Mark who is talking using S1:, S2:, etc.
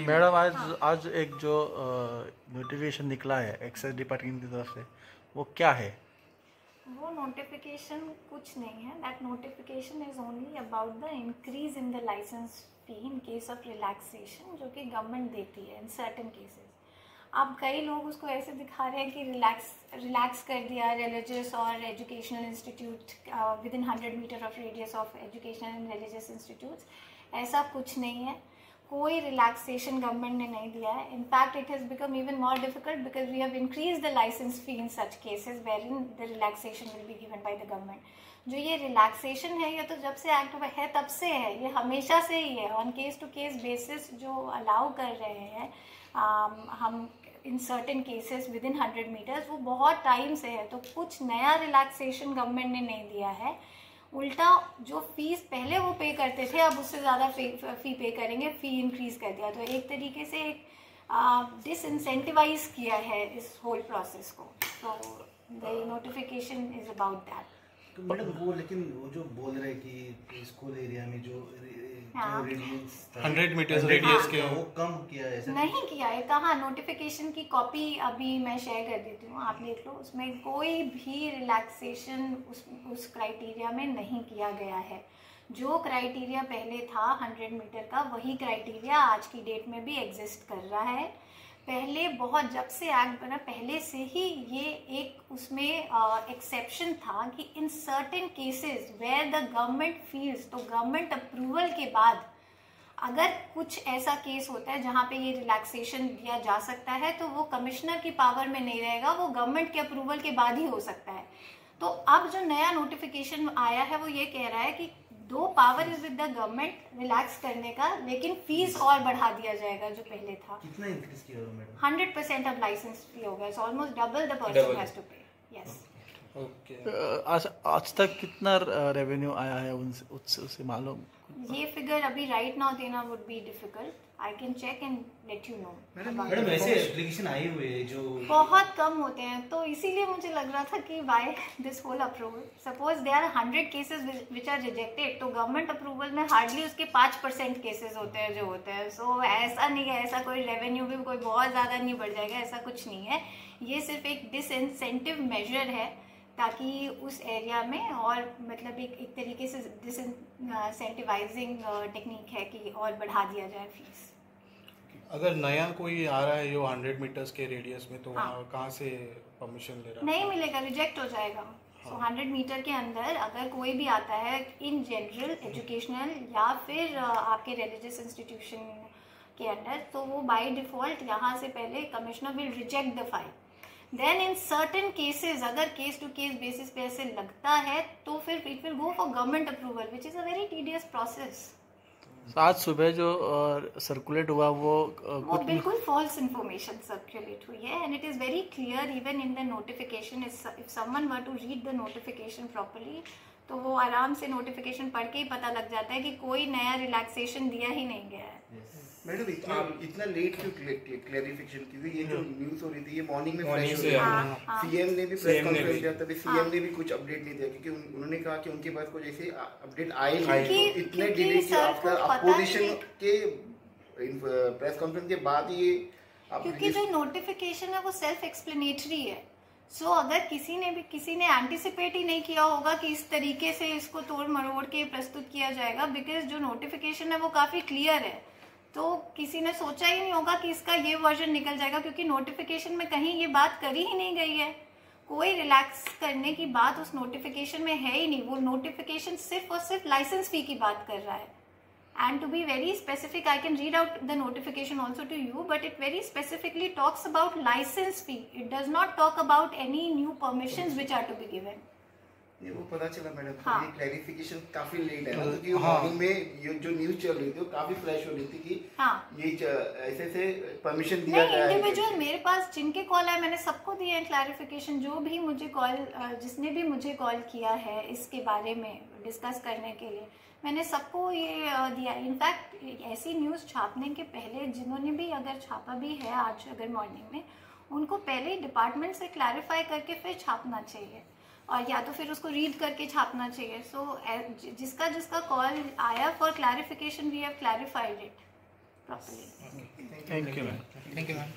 S1: Madam आज एक जो नोटिफिकेशन निकला है एक्साइज डिपार्टमेंट की तरफ से, वो क्या है?
S2: वो नोटिफिकेशन कुछ नहीं है. That notification is only about the increase in the licence fee in case of relaxation, जो कि गवर्नमेंट देती है इन सर्टेन केसेस. अब कई लोग उसको ऐसे दिखा रहे हैं कि रिलैक्स कर दिया रिलीजियस और educational institute within 100 metre of radius of educational and religious institutes. ऐसा कुछ नहीं है. कोई रिलैक्सेशन गवर्नमेंट ने नहीं दिया है. In fact it has become even more difficult because we have increase the licence fee in such cases wherein the relaxation will be given by the government. जो ये रिलैक्सेशन है ये तो जब से एक्ट है तब से है, ये हमेशा से ही है. On case to case basis जो अलाउ कर रहे हैं हम in certain cases within 100 metres, वो बहुत टाइम से है. तो कुछ नया रिलैक्सेशन गवर्नमेंट ने नहीं दिया है. उल्टा जो फीस पहले वो पे करते थे अब उससे ज़्यादा फी पे करेंगे. फी इंक्रीज कर दिया, तो एक तरीके से एक डिसइंसेंटिवाइज किया है इस होल प्रोसेस को. तो the notification is about that.
S3: तो मैडम वो लेकिन वो जो बोल रहे कि स्कूल एरिया में जो रेडियस
S4: 100 मीटर्स रेडियस के
S3: वो कम किया है.
S2: नहीं किया है. कहाँ? नोटिफिकेशन की कॉपी अभी मैं शेयर कर देती हूँ, आप देख लो. उसमें कोई भी रिलैक्सेशन उस क्राइटेरिया में नहीं किया गया है. जो क्राइटेरिया पहले था 100 मीटर का, वही क्राइटेरिया आज की डेट में भी एग्जिस्ट कर रहा है. पहले बहुत जब से एक्ट बना पहले से ही ये एक उसमें एक्सेप्शन था कि in certain cases where the government feels, तो गवर्नमेंट अप्रूवल के बाद अगर कुछ ऐसा केस होता है जहाँ पे ये रिलैक्सेशन दिया जा सकता है, तो वो कमिश्नर की पावर में नहीं रहेगा, वो गवर्नमेंट के अप्रूवल के बाद ही हो सकता है. तो अब जो नया नोटिफिकेशन आया है वो ये कह रहा है कि दो power is with the government relax करने का, लेकिन फीस और बढ़ा दिया जाएगा जो पहले था.
S3: कितना इंक्रीज किया होगा मैडम?
S2: 100% अब लाइसेंस फी हो गया. It's almost double the person has to pay. Yes.
S1: आज तक कितना रेवेन्यू आया है उससे मालूम?
S2: ये फिगर अभी राइट नाउ देना would be difficult. I can check and let you know.
S3: Madam ऐसे एप्लीकेशन आए हुए हैं जो
S2: बहुत कम होते हैं, तो इसीलिए मुझे लग रहा था कि why this whole approval. Suppose they are 100 cases which are rejected, तो गवर्नमेंट अप्रूवल में हार्डली उसके 5% केसेस होते हैं जो होते हैं. सो ऐसा नहीं है, ऐसा कोई रेवेन्यू भी कोई बहुत ज़्यादा नहीं बढ़ जाएगा, ऐसा कुछ नहीं है. ये सिर्फ एक डिसइंसेंटिव मेजर है ताकि उस एरिया में और मतलब एक तरीके से डिसइंसेंटिवाइजिंग टेक्निक है कि और बढ़ा दिया जाए फीस.
S4: अगर नया कोई आ रहा है जो 100 मीटर्स के रेडियस में, तो वहाँ कहाँ से परमिशन ले रहा है?
S2: नहीं मिलेगा, रिजेक्ट हो जाएगा. सो 100 मीटर के अंदर अगर कोई भी आता है इन जनरल एजुकेशनल या फिर आपके रिलीजियस इंस्टीट्यूशन के अंदर, तो वो बाय डिफॉल्ट यहाँ से पहले commissioner will reject the file. Then in certain cases अगर केस टू केस बेसिस पे ऐसे लगता है तो फिर it will go for government approval which is a very tedious process.
S1: आज सुबह जो सर्कुलेट हुआ वो
S2: बिल्कुल फॉल्स इन्फॉर्मेशन सर्कुलेट हुई है. And it is very clear even in the notification. If someone were to read the notification properly, तो वो आराम से नोटिफिकेशन पढ़ के ही पता लग जाता है कि कोई नया रिलैक्सेशन दिया ही नहीं गया है.
S5: मैडम इतना लेट क्यों क्लैरिफिकेशन की? ये जो न्यूज़ हो रही थी ये मॉर्निंग में फ्रेश हो
S2: गई.
S5: सीएम ने भी प्रेस कॉन्फ्रेंस किया, तभी सीएम ने भी कुछ अपडेट नहीं दिया क्योंकि उन्होंने कहा कि उनके पास कुछ ऐसे अपडेट आए नहीं. तो इतने डिले के आफ्टर अपोजिशन के प्रेस कॉन्फ्रेंस के बाद ये
S2: क्योंकि जो नोटिफिकेशन है वो सेल्फ एक्सप्लेनेटरी है. सो अगर किसी ने एंटिसिपेट ही नहीं किया होगा कि इस तरीके से इसको तोड़ मरोड़ के प्रस्तुत किया जाएगा, बिकॉज जो नोटिफिकेशन है वो काफ़ी क्लियर है, तो किसी ने सोचा ही नहीं होगा कि इसका ये वर्जन निकल जाएगा, क्योंकि नोटिफिकेशन में कहीं ये बात करी ही नहीं गई है. कोई रिलैक्स करने की बात उस नोटिफिकेशन में है ही नहीं. वो नोटिफिकेशन सिर्फ और सिर्फ लाइसेंस फी की बात कर रहा है. And to be very specific, I can read out the notification also to you, but it very specifically talks about license fee. It does not talk about any new permissions which are to be given.
S5: ये वो पता चला madam. हाँ. ये clarification काफी late है क्योंकि morning में ये जो न्यूज़ चल रही थी वो काफी फ्लैश हो रही थी कि ये ऐसे परमिशन दिया गया है.
S2: इंडिविजुअल मेरे पास जिनके कॉल आए मैंने सबको दिए हैं क्लैरिफिकेशन. जो भी मुझे जिसने भी मुझे कॉल किया है इसके बारे में डिस्कस करने के लिए, मैंने सबको ये दिया. इनफैक्ट ऐसी न्यूज़ छापने के पहले जिन्होंने भी अगर छापा भी है आज अगर मॉर्निंग में, उनको पहले डिपार्टमेंट से क्लैरिफाई करके फिर छापना चाहिए. और या तो फिर उसको रीड करके छापना चाहिए. सो जिसका जिसका कॉल आया for clarification, we have clarified it properly.
S1: Thank you ma'am.
S4: Thank you ma'am.